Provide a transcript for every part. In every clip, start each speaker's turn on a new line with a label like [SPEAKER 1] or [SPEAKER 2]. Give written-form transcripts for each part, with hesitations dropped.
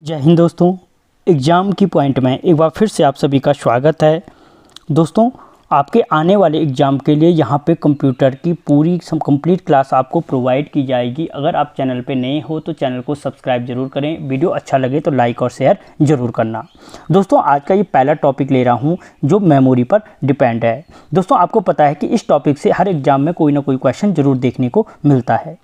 [SPEAKER 1] जय हिंद दोस्तों। एग्ज़ाम की पॉइंट में एक बार फिर से आप सभी का स्वागत है। दोस्तों, आपके आने वाले एग्ज़ाम के लिए यहाँ पे कंप्यूटर की पूरी कंप्लीट क्लास आपको प्रोवाइड की जाएगी। अगर आप चैनल पे नए हो तो चैनल को सब्सक्राइब जरूर करें। वीडियो अच्छा लगे तो लाइक और शेयर ज़रूर करना। दोस्तों, आज का ये पहला टॉपिक ले रहा हूँ जो मेमोरी पर डिपेंड है। दोस्तों, आपको पता है कि इस टॉपिक से हर एग्ज़ाम में कोई ना कोई क्वेश्चन ज़रूर देखने को मिलता है।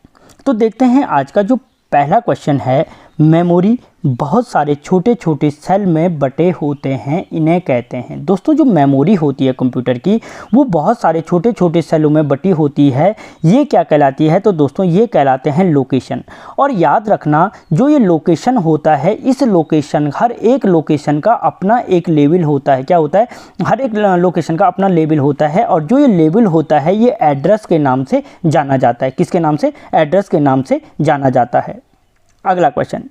[SPEAKER 1] तो देखते हैं आज का जो पहला क्वेश्चन है। मेमोरी बहुत सारे छोटे छोटे सेल में बटे होते हैं, इन्हें कहते हैं। दोस्तों, जो मेमोरी होती है कंप्यूटर की वो बहुत सारे छोटे छोटे सेलों में बटी होती है। ये क्या कहलाती है? तो दोस्तों, ये कहलाते हैं लोकेशन। और याद रखना, जो ये लोकेशन होता है, इस लोकेशन हर एक लोकेशन का अपना एक लेवल होता है। क्या होता है? हर एक लोकेशन का अपना लेवल होता है। और जो ये लेवल होता है ये एड्रेस के नाम से जाना जाता है। किसके नाम से? एड्रेस के नाम से जाना जाता है। अगला क्वेश्चन,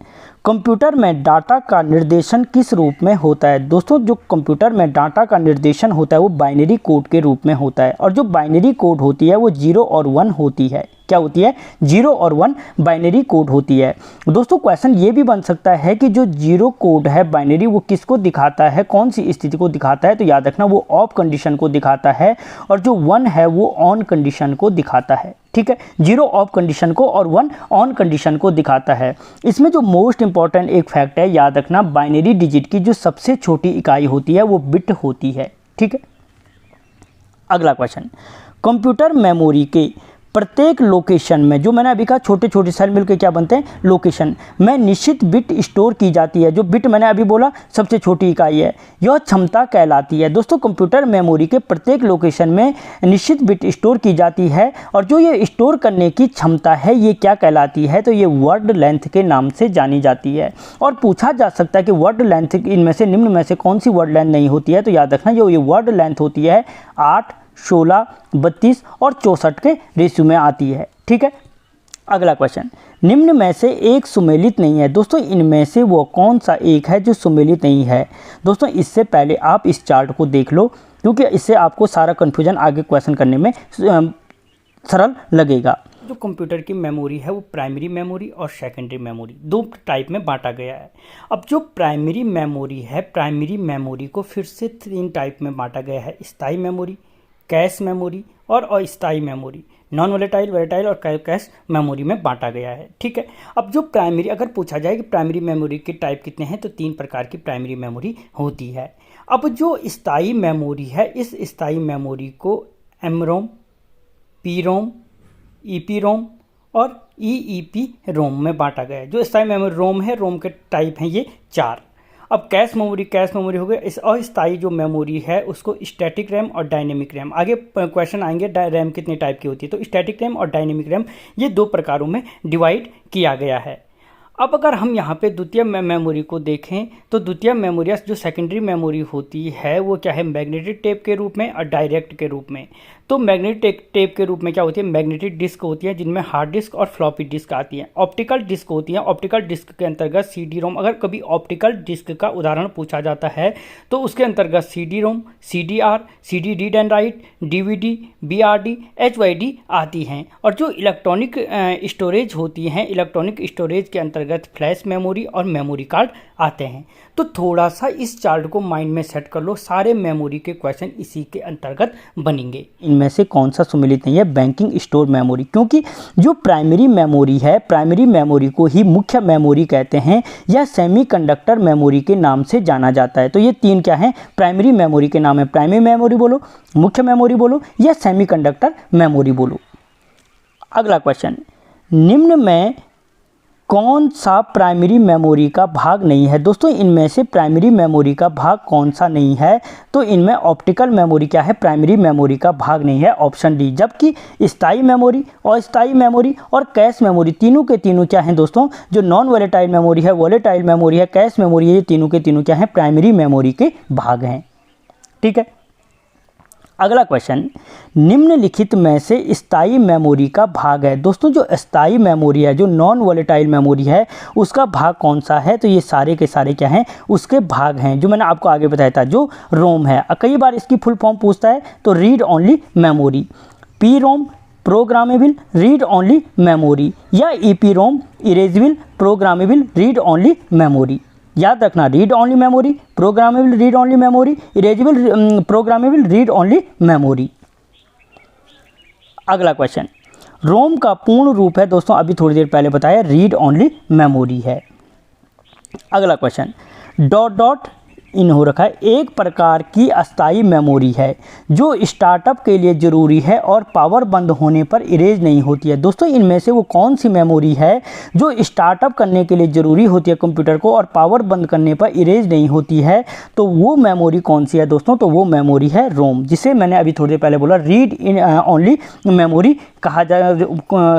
[SPEAKER 1] कंप्यूटर में डाटा का निर्देशन किस रूप में होता है? दोस्तों, जो कंप्यूटर में डाटा का निर्देशन होता है वो बाइनरी कोड के रूप में होता है। और जो बाइनरी कोड होती है वो 0 और 1 होती है। क्या होती है? 0 और 1 बाइनरी कोड होती है। दोस्तों, क्वेश्चन ये भी बन सकता है कि जो 0 कोड है बाइनरी वो किसको दिखाता है, कौन सी स्थिति को दिखाता है? तो याद रखना, वो ऑफ कंडीशन को दिखाता है। और जो 1 है वो ऑन कंडीशन को दिखाता है। ठीक है, 0 ऑफ कंडीशन को और 1 ऑन कंडीशन को दिखाता है। इसमें जो मोस्ट इंपॉर्टेंट एक फैक्ट है, याद रखना, बाइनरी डिजिट की जो सबसे छोटी इकाई होती है वो बिट होती है। ठीक है। अगला क्वेश्चन, कंप्यूटर मेमोरी के प्रत्येक लोकेशन में, जो मैंने अभी कहा छोटे छोटे सेल मिलकर क्या बनते हैं? लोकेशन में निश्चित बिट स्टोर की जाती है। जो बिट मैंने अभी बोला सबसे छोटी इकाई है, यह क्षमता कहलाती है। दोस्तों, कंप्यूटर मेमोरी के प्रत्येक लोकेशन में निश्चित बिट स्टोर की जाती है। और जो ये स्टोर करने की क्षमता है ये क्या कहलाती है? तो ये वर्ड लेंथ के नाम से जानी जाती है। और पूछा जा सकता है कि वर्ड लेंथ इनमें से निम्न में से कौन सी वर्ड लेंथ नहीं होती है? तो याद रखना, जो ये वर्ड लेंथ होती है 8, 16, 32 और 64 के रेशियो में आती है। ठीक है। अगला क्वेश्चन, निम्न में से एक सुमेलित नहीं है। दोस्तों, इनमें से वो कौन सा एक है जो सुमेलित नहीं है? दोस्तों, इससे पहले आप इस चार्ट को देख लो, क्योंकि इससे आपको सारा कन्फ्यूजन आगे क्वेश्चन करने में सरल लगेगा। जो कंप्यूटर की मेमोरी है वो प्राइमरी मेमोरी और सेकेंडरी मेमोरी दो टाइप में बांटा गया है। अब जो प्राइमरी मेमोरी है, प्राइमरी मेमोरी को फिर से 3 टाइप में बांटा गया है: स्थायी मेमोरी, कैश मेमोरी और अस्थायी मेमोरी। नॉन वोलेटाइल, वोलेटाइल और कैश मेमोरी में बांटा गया है। ठीक है। अब जो प्राइमरी, अगर पूछा जाए कि प्राइमरी मेमोरी के टाइप कितने हैं, तो 3 प्रकार की प्राइमरी मेमोरी होती है। अब जो स्थायी मेमोरी है, इस स्थायी मेमोरी को एमरोम, पीरोम, ईपीरोम और ईईपीरोम में बांटा गया है। जो स्थायी मेमोरी रोम है, रोम के टाइप हैं ये 4। अब कैश मेमोरी हो गया। इस अस्थायी जो मेमोरी है उसको स्टैटिक रैम और डायनेमिक रैम, आगे क्वेश्चन आएंगे रैम कितने टाइप की होती है, तो स्टैटिक रैम और डायनेमिक रैम ये 2 प्रकारों में डिवाइड किया गया है। अब अगर हम यहाँ पे द्वितीय मेमोरी को देखें तो द्वितीय मेमोरी जो सेकेंडरी मेमोरी होती है वो क्या है? मैग्नेटिक टेप के रूप में और डायरेक्ट के रूप में। तो मैग्नेटिक टेप के रूप में क्या होती है? मैग्नेटिक डिस्क होती है जिनमें हार्ड डिस्क और फ्लॉपी डिस्क आती है। ऑप्टिकल डिस्क होती है, ऑप्टिकल डिस्क के अंतर्गत सीडी रोम। अगर कभी ऑप्टिकल डिस्क का उदाहरण पूछा जाता है तो उसके अंतर्गत CD ROM, CDR, CD read and write, DVD, BRD, HYD आती हैं। और जो इलेक्ट्रॉनिक स्टोरेज होती हैं, इलेक्ट्रॉनिक स्टोरेज के अंतर्गत फ्लैश मेमोरी और मेमोरी कार्ड आते हैं। तो थोड़ा सा इस चार्ट को माइंड में सेट कर लो, सारे मेमोरी के क्वेश्चन इसी के अंतर्गत बनेंगे। इनमें से कौन सा सुमेलित नहीं है? Banking store memory. क्योंकि जो प्राइमरी मेमोरी है, प्राइमरी मेमोरी को ही मुख्य मेमोरी कहते हैं या सेमीकंडक्टर मेमोरी के नाम से जाना जाता है। तो ये 3 क्या हैं? प्राइमरी मेमोरी के नाम है। प्राइमरी मेमोरी बोलो, मुख्य मेमोरी बोलो या सेमीकंडक्टर मेमोरी बोलो। अगला क्वेश्चन, निम्न में कौन सा प्राइमरी मेमोरी का भाग नहीं है? दोस्तों, इनमें से प्राइमरी मेमोरी का भाग कौन सा नहीं है? तो इनमें ऑप्टिकल मेमोरी क्या है? प्राइमरी मेमोरी का भाग नहीं है, ऑप्शन डी। जबकि स्थायी मेमोरी, अस्थायी मेमोरी और कैश मेमोरी तीनों के तीनों क्या हैं दोस्तों? जो नॉन वोलेटाइल मेमोरी है, वोलेटाइल मेमोरी है, कैश मेमोरी है, ये तीनों के तीनों क्या हैं? प्राइमरी मेमोरी के भाग हैं। ठीक है। अगला क्वेश्चन, निम्नलिखित में से स्थायी मेमोरी का भाग है। दोस्तों, जो स्थायी मेमोरी है, जो नॉन वोलेटाइल मेमोरी है, उसका भाग कौन सा है? तो ये सारे के सारे क्या हैं? उसके भाग हैं, जो मैंने आपको आगे बताया था, जो रोम है। कई बार इसकी फुल फॉर्म पूछता है तो read only memory, P ROM programmable read only memory, या EP ROM erasable programmable read only memory. याद रखना, read only memory, programmable read only memory, erasable programmable read only memory. अगला क्वेश्चन, रोम का पूर्ण रूप है दोस्तों, अभी थोड़ी देर पहले बताया, रीड ओनली मेमोरी है। अगला क्वेश्चन, डॉट डॉट इन हो रखा है, एक प्रकार की अस्थायी मेमोरी है जो स्टार्टअप के लिए ज़रूरी है और पावर बंद होने पर इरेज नहीं होती है। दोस्तों इनमें से वो कौन सी मेमोरी है जो स्टार्टअप करने के लिए ज़रूरी होती है कंप्यूटर को और पावर बंद करने पर इरेज नहीं होती है? तो वो मेमोरी कौन सी है दोस्तों? तो वो मेमोरी है रोम, जिसे मैंने अभी थोड़ी देर पहले बोला रीड इन ओनली मेमोरी कहा जा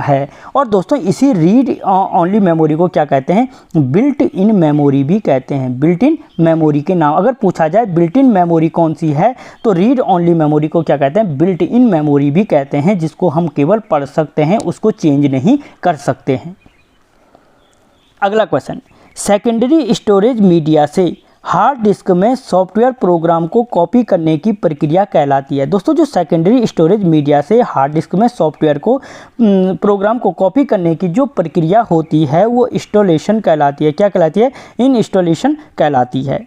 [SPEAKER 1] है। और दोस्तों इसी रीड ओनली मेमोरी को क्या कहते हैं? बिल्ट इन मेमोरी भी कहते हैं। बिल्ट इन मेमोरी के नाम अगर पूछा जाए बिल्ट इन मेमोरी कौन सी है, तो रीड ओनली मेमोरी को क्या कहते हैं? बिल्ट इन मेमोरी भी कहते हैं, जिसको हम केवल पढ़ सकते हैं, उसको चेंज नहीं कर सकते हैं। अगला क्वेश्चन, सेकेंडरी स्टोरेज मीडिया से हार्ड डिस्क में सॉफ्टवेयर प्रोग्राम को कॉपी करने की प्रक्रिया कहलाती है। दोस्तों जो सेकेंडरी स्टोरेज मीडिया से हार्ड डिस्क में सॉफ्टवेयर को प्रोग्राम को कॉपी करने की जो प्रक्रिया होती है वो इंस्टॉलेशन कहलाती है। क्या कहलाती है? इंस्टॉलेशन कहलाती है।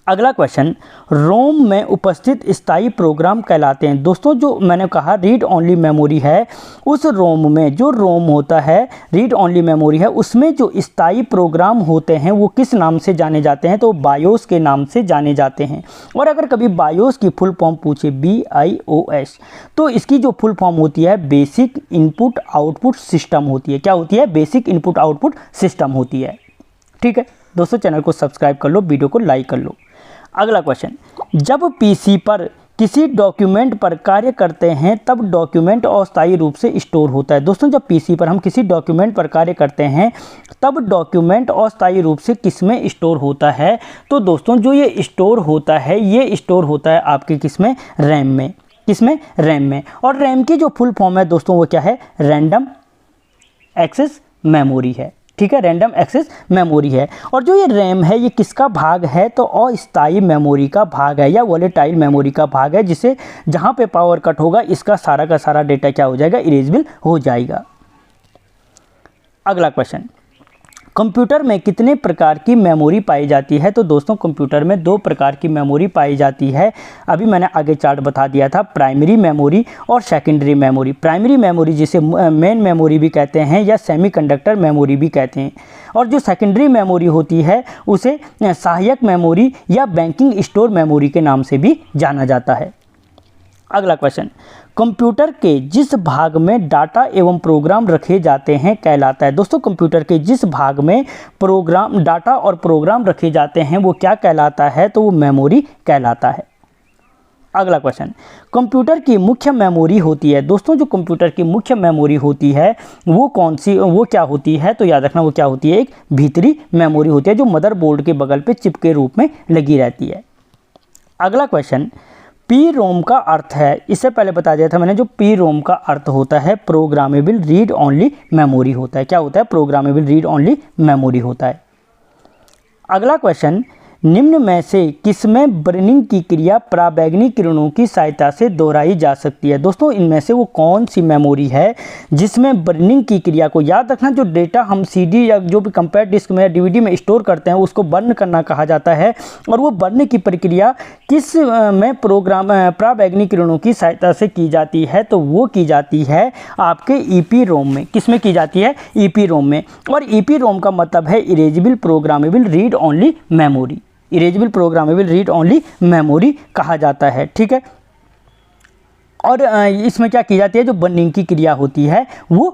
[SPEAKER 1] अगला क्वेश्चन, रोम में उपस्थित स्थायी प्रोग्राम कहलाते हैं। दोस्तों जो मैंने कहा रीड ओनली मेमोरी है, उस रोम में जो रोम होता है रीड ओनली मेमोरी है, उसमें जो स्थायी प्रोग्राम होते हैं वो किस नाम से जाने जाते हैं? तो बायोस के नाम से जाने जाते हैं। और अगर कभी बायोस की फुल फॉर्म पूछे BIOS, तो इसकी जो फुल फॉर्म होती है बेसिक इनपुट आउटपुट सिस्टम होती है। क्या होती है? बेसिक इनपुट आउटपुट सिस्टम होती है। ठीक है दोस्तों, चैनल को सब्सक्राइब कर लो, वीडियो को लाइक कर लो। अगला क्वेश्चन, जब पीसी पर किसी डॉक्यूमेंट पर कार्य करते हैं तब डॉक्यूमेंट अस्थायी रूप से स्टोर होता है। दोस्तों जब पीसी पर हम किसी डॉक्यूमेंट पर कार्य करते हैं तब डॉक्यूमेंट अस्थायी रूप से किस में स्टोर होता है? तो दोस्तों जो ये स्टोर होता है ये स्टोर होता है आपके किस में? रैम में। किस में? रैम में। और रैम की जो फुल फॉर्म है दोस्तों वो क्या है? रैंडम एक्सेस मेमोरी है। ठीक है, रैंडम एक्सेस मेमोरी है। और जो ये रैम है ये किसका भाग है? तो अस्थायी मेमोरी का भाग है या वोलेटाइल मेमोरी का भाग है, जिसे जहाँ पे पावर कट होगा इसका सारा का सारा डेटा क्या हो जाएगा? इरेजेबल हो जाएगा। अगला क्वेश्चन, कंप्यूटर में कितने प्रकार की मेमोरी पाई जाती है? तो दोस्तों कंप्यूटर में 2 प्रकार की मेमोरी पाई जाती है। अभी मैंने आगे चार्ट बता दिया था, प्राइमरी मेमोरी और सेकेंडरी मेमोरी। प्राइमरी मेमोरी जिसे मेन मेमोरी भी कहते हैं या सेमीकंडक्टर मेमोरी भी कहते हैं। और जो सेकेंडरी मेमोरी होती है उसे सहायक मेमोरी या बैंकिंग स्टोर मेमोरी के नाम से भी जाना जाता है। अगला क्वेश्चन, कंप्यूटर के जिस भाग में डाटा एवं प्रोग्राम रखे जाते हैं कहलाता है। दोस्तों कंप्यूटर के जिस भाग में प्रोग्राम डाटा और प्रोग्राम रखे जाते हैं वो क्या कहलाता है? तो वो मेमोरी कहलाता है। अगला क्वेश्चन, कंप्यूटर की मुख्य मेमोरी होती है। दोस्तों जो कंप्यूटर की मुख्य मेमोरी होती है वो कौन सी, वो क्या होती है? तो याद रखना वो क्या होती है? एक भीतरी मेमोरी होती है जो मदरबोर्ड के बगल पे चिप के रूप में लगी रहती है। अगला क्वेश्चन, पी रोम का अर्थ है। इससे पहले बता दिया था मैंने, जो पी रोम का अर्थ होता है प्रोग्रामेबल रीड ओनली मेमोरी होता है। क्या होता है? प्रोग्रामेबल रीड ओनली मेमोरी होता है। अगला क्वेश्चन, निम्न में से किसमें बर्निंग की क्रिया पराबैंगनी किरणों की सहायता से दोहराई जा सकती है? दोस्तों इनमें से वो कौन सी मेमोरी है जिसमें बर्निंग की क्रिया को, याद रखना जो डेटा हम CD या जो भी कंपैक्ट डिस्क में या DVD में स्टोर करते हैं उसको बर्न करना कहा जाता है। और वो बर्न की प्रक्रिया किस में पराबैंगनी किरणों की सहायता से की जाती है? तो वो की जाती है आपके EPROM में। किस में की जाती है? EPROM में। और EPROM का मतलब है erasable programmable read only memory. Erasable programmable read only memory कहा जाता है। ठीक है, और इसमें क्या की जाती है? जो बर्निंग की क्रिया होती है वो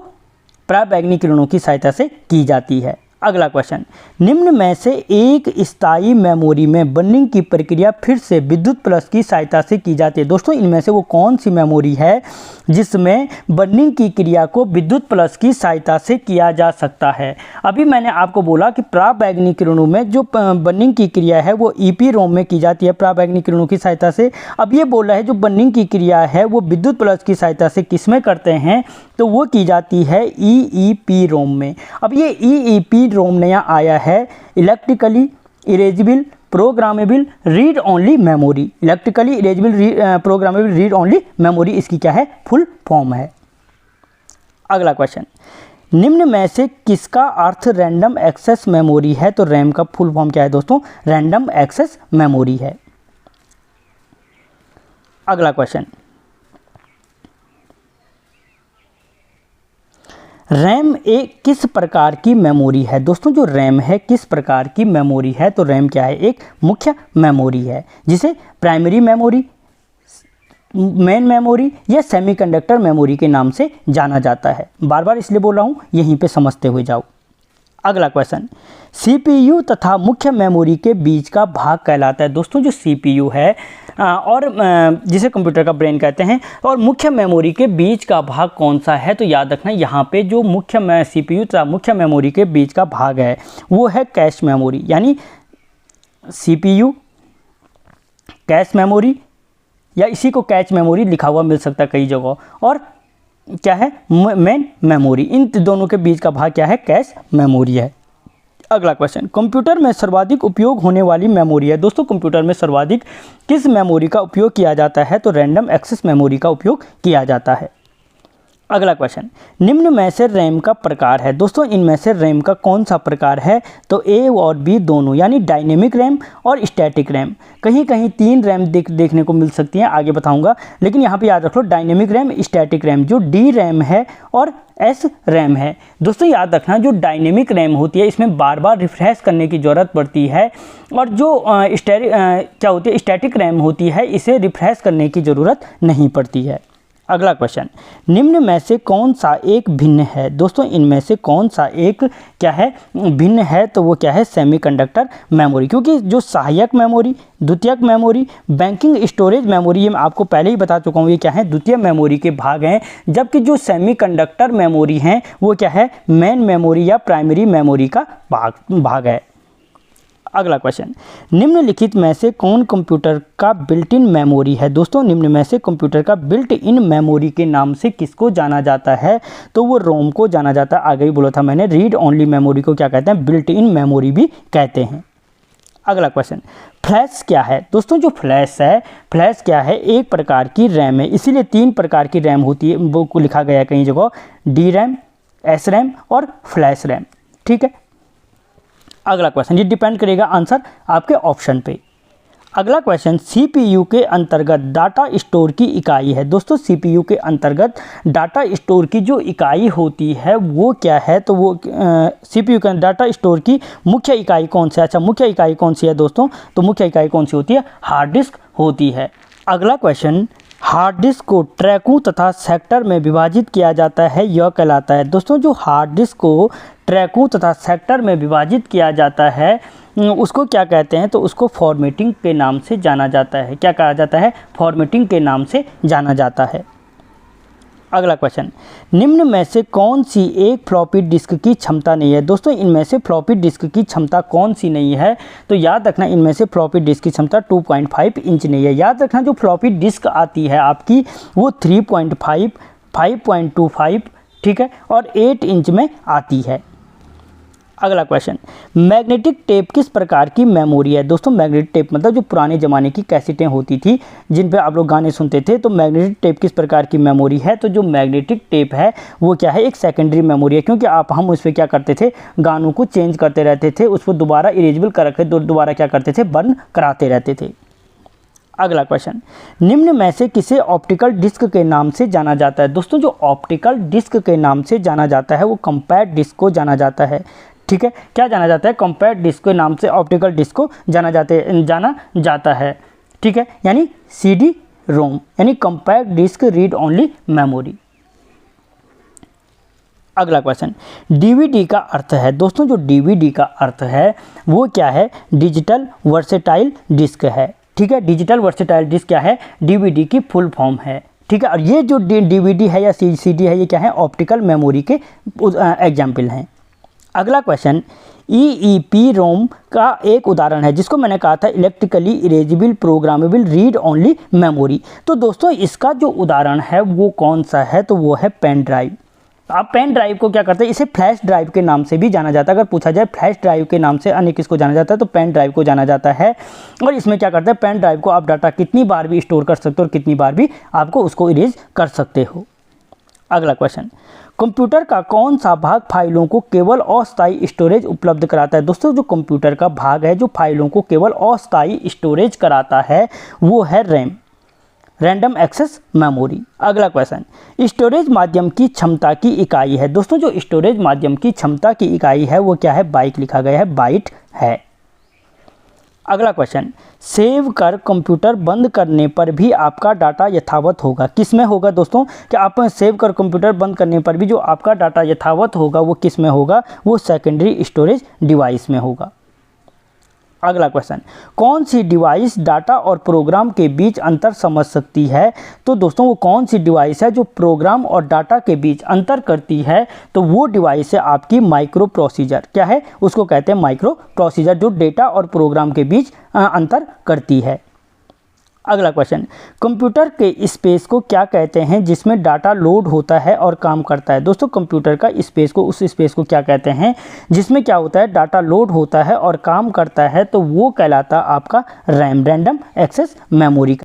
[SPEAKER 1] पराबैंगनी किरणों की सहायता से की जाती है। अगला क्वेश्चन, निम्न में से एक स्थायी मेमोरी में बर्निंग की प्रक्रिया फिर से विद्युत प्लस की सहायता से की जाती है। दोस्तों इनमें से वो कौन सी मेमोरी है जिसमें बर्निंग की क्रिया को विद्युत प्लस की सहायता से किया जा सकता है? अभी मैंने आपको बोला कि पराबैंगनी किरणों में जो बर्निंग की क्रिया है वो EPROM में की जाती है पराबैंगनी किरणों की सहायता से। अब ये बोल रहा है जो बर्निंग की क्रिया है वो विद्युत प्लस की सहायता से किस में करते हैं? तो वो की जाती है EEPROM में। अब ये EEPROM नया आया है, electrically erasable programmable read only memory. Electrically erasable programmable read only memory इसकी क्या है? फुल फॉर्म है। अगला क्वेश्चन, निम्न में से किसका अर्थ रैंडम एक्सेस मेमोरी है? तो रैम का फुल फॉर्म क्या है दोस्तों? रैंडम एक्सेस मेमोरी है। अगला क्वेश्चन, रैम एक किस प्रकार की मेमोरी है? दोस्तों जो रैम है किस प्रकार की मेमोरी है? तो रैम क्या है? एक मुख्य मेमोरी है जिसे प्राइमरी मेमोरी, मेन मेमोरी या सेमीकंडक्टर मेमोरी के नाम से जाना जाता है। बार बार इसलिए बोल रहा हूँ, यहीं पे समझते हुए जाओ। अगला क्वेश्चन, सीपीयू तथा मुख्य मेमोरी के बीच का भाग कहलाता है। दोस्तों जो सीपीयू है और जिसे कंप्यूटर का ब्रेन कहते हैं, और मुख्य मेमोरी के बीच का भाग कौन सा है? तो याद रखना यहाँ पे जो मुख्य सीपीयू तथा मुख्य मेमोरी के बीच का भाग है वो है कैश मेमोरी, यानी सीपीयू कैश मेमोरी या इसी को कैच मेमोरी लिखा हुआ मिल सकता है कई जगह, और क्या है? Main memory. इन दोनों के बीच का भाग क्या है? कैश मेमोरी है। अगला क्वेश्चन, कंप्यूटर में सर्वाधिक उपयोग होने वाली मेमोरी है। दोस्तों कंप्यूटर में सर्वाधिक किस मेमोरी का उपयोग किया जाता है? तो रैंडम एक्सेस मेमोरी का उपयोग किया जाता है। अगला क्वेश्चन, निम्न में से रैम का प्रकार है। दोस्तों इनमें से रैम का कौन सा प्रकार है? तो ए और बी दोनों, यानी डायनेमिक रैम और स्टैटिक रैम। कहीं कहीं 3 रैम देखने को मिल सकती हैं, आगे बताऊंगा, लेकिन यहाँ पे याद रख लो डायनेमिक रैम, स्टैटिक रैम, जो डी रैम है और एस रैम है। दोस्तों याद रखना जो डायनेमिक रैम होती है इसमें बार बार रिफ्रेश करने की ज़रूरत पड़ती है, और जो क्या होती है स्टैटिक रैम होती है इसे रिफ्रेश करने की ज़रूरत नहीं पड़ती है। अगला क्वेश्चन, निम्न में से कौन सा एक भिन्न है? दोस्तों इनमें से कौन सा एक क्या है? भिन्न है। तो वो क्या है? सेमीकंडक्टर मेमोरी, क्योंकि जो सहायक मेमोरी, द्वितीयक मेमोरी, बैंकिंग स्टोरेज मेमोरी, ये मैं आपको पहले ही बता चुका हूँ, ये क्या है? द्वितीय मेमोरी के भाग हैं, जबकि जो सेमीकंडक्टर मेमोरी हैं वो क्या है? मेन मेमोरी या प्राइमरी मेमोरी का भाग है। अगला क्वेश्चन, निम्नलिखित में से कौन कंप्यूटर का बिल्ट इन मेमोरी है? दोस्तों निम्न में से कंप्यूटर का बिल्ट इन मेमोरी के नाम से किसको जाना जाता है? तो वो रोम को जाना जाता है। आगे ही बोला था मैंने, रीड ओनली मेमोरी को क्या कहते हैं? बिल्ट इन मेमोरी भी कहते हैं। अगला क्वेश्चन, फ्लैश क्या है? दोस्तों जो फ्लैश है, फ्लैश क्या है? एक प्रकार की रैम है, इसीलिए 3 प्रकार की रैम होती है, वो को लिखा गया है कई जगह, डी रैम, एस रैम और फ्लैश रैम। ठीक है। अगला क्वेश्चन, ये डिपेंड करेगा आंसर आपके ऑप्शन पे। अगला क्वेश्चन, सीपीयू के अंतर्गत डाटा स्टोर की इकाई है। दोस्तों सीपीयू के अंतर्गत डाटा स्टोर की जो इकाई होती है वो क्या है? तो वो सीपीयू के डाटा स्टोर की मुख्य इकाई कौन सी है? अच्छा मुख्य इकाई कौन सी है दोस्तों? तो मुख्य इकाई कौन सी होती है? हार्ड डिस्क होती है। अगला क्वेश्चन, हार्ड डिस्क को ट्रैकों तथा सेक्टर में विभाजित किया जाता है, यह कहलाता है। दोस्तों जो हार्ड डिस्क को ट्रैकों तथा सेक्टर में विभाजित किया जाता है उसको क्या कहते हैं? तो उसको फॉर्मेटिंग के नाम से जाना जाता है। क्या कहा जाता है? फॉर्मेटिंग के नाम से जाना जाता है। अगला क्वेश्चन, निम्न में से कौन सी एक फ्लॉपी डिस्क की क्षमता नहीं है? दोस्तों इनमें से फ्लॉपी डिस्क की क्षमता कौन सी नहीं है? तो याद रखना इनमें से फ्लॉपी डिस्क की क्षमता 2.5 इंच नहीं है। याद रखना जो फ्लॉपी डिस्क आती है आपकी वो 3.5, 5.25 ठीक है और 8 इंच में आती है। अगला क्वेश्चन, मैग्नेटिक टेप किस प्रकार की मेमोरी है? दोस्तों मैग्नेटिक टेप मतलब जो पुराने ज़माने की कैसेटें होती थी जिन पे आप लोग गाने सुनते थे, तो मैग्नेटिक टेप किस प्रकार की मेमोरी है? तो जो मैग्नेटिक टेप है वो क्या है? एक सेकेंडरी मेमोरी है, क्योंकि हम उस पर क्या करते थे? गानों को चेंज करते रहते थे, उसको दोबारा इरेजेबल करके दोबारा क्या करते थे? बर्न कराते रहते थे। अगला क्वेश्चन, निम्न में से किसे ऑप्टिकल डिस्क के नाम से जाना जाता है? दोस्तों जो ऑप्टिकल डिस्क के नाम से जाना जाता है वो कॉम्पैक्ट डिस्क को जाना जाता है। ठीक है, क्या जाना जाता है? कॉम्पैक्ट डिस्क के नाम से ऑप्टिकल डिस्क को जाना जाता है। ठीक है, यानी CD रोम यानी compact disc read only memory. अगला क्वेश्चन, DVD का अर्थ है। दोस्तों जो DVD का अर्थ है वो क्या है? डिजिटल वर्सेटाइल डिस्क है। ठीक है, डिजिटल वर्सेटाइल डिस्क क्या है? DVD की फुल फॉर्म है। ठीक है, और ये जो DVD है या CD है ये क्या है? ऑप्टिकल मेमोरी के एग्जाम्पल हैं। अगला क्वेश्चन, EEPROM का एक उदाहरण है जिसको मैंने कहा था electrically erasable programmable read only memory. तो दोस्तों इसका जो उदाहरण है वो कौन सा है? तो वो है पेन ड्राइव। आप पेन ड्राइव को क्या करते हैं? इसे फ्लैश ड्राइव के नाम से भी जाना जाता है। अगर पूछा जाए फ्लैश ड्राइव के नाम से अन्य किसको जाना जाता है तो पेन ड्राइव को जाना जाता है। और इसमें क्या करते हैं? पेन ड्राइव को आप डाटा कितनी बार भी स्टोर कर सकते हो और कितनी बार भी आपको उसको इरेज कर सकते हो। अगला क्वेश्चन, कंप्यूटर का कौन सा भाग फाइलों को केवल अस्थायी स्टोरेज उपलब्ध कराता है? दोस्तों जो कंप्यूटर का भाग है जो फाइलों को केवल अस्थायी स्टोरेज कराता है वो है रैम, रैंडम एक्सेस मेमोरी। अगला क्वेश्चन, स्टोरेज माध्यम की क्षमता की इकाई है। दोस्तों जो स्टोरेज माध्यम की क्षमता की इकाई है वो क्या है? बाइट लिखा गया है, बाइट है। अगला क्वेश्चन, सेव कर कंप्यूटर बंद करने पर भी आपका डाटा यथावत होगा। किस में होगा दोस्तों? कि आप सेव कर कंप्यूटर बंद करने पर भी जो आपका डाटा यथावत होगा वो किस में होगा? वो सेकेंडरी स्टोरेज डिवाइस में होगा। अगला क्वेश्चन, कौन सी डिवाइस डाटा और प्रोग्राम के बीच अंतर समझ सकती है? तो दोस्तों वो कौन सी डिवाइस है जो प्रोग्राम और डाटा के बीच अंतर करती है? तो वो डिवाइस है आपकी माइक्रो प्रोसीजर। क्या है? उसको कहते हैं माइक्रो प्रोसीजर, जो डेटा और प्रोग्राम के बीच अंतर करती है। अगला क्वेश्चन, कंप्यूटर के स्पेस को क्या कहते हैं जिसमें डाटा लोड होता है और काम करता है? दोस्तों कंप्यूटर का स्पेस को, उस स्पेस को क्या कहते हैं जिसमें क्या होता है? डाटा लोड होता है और काम करता है, तो वो कहलाता आपका रैम, रैंडम एक्सेस मेमोरी।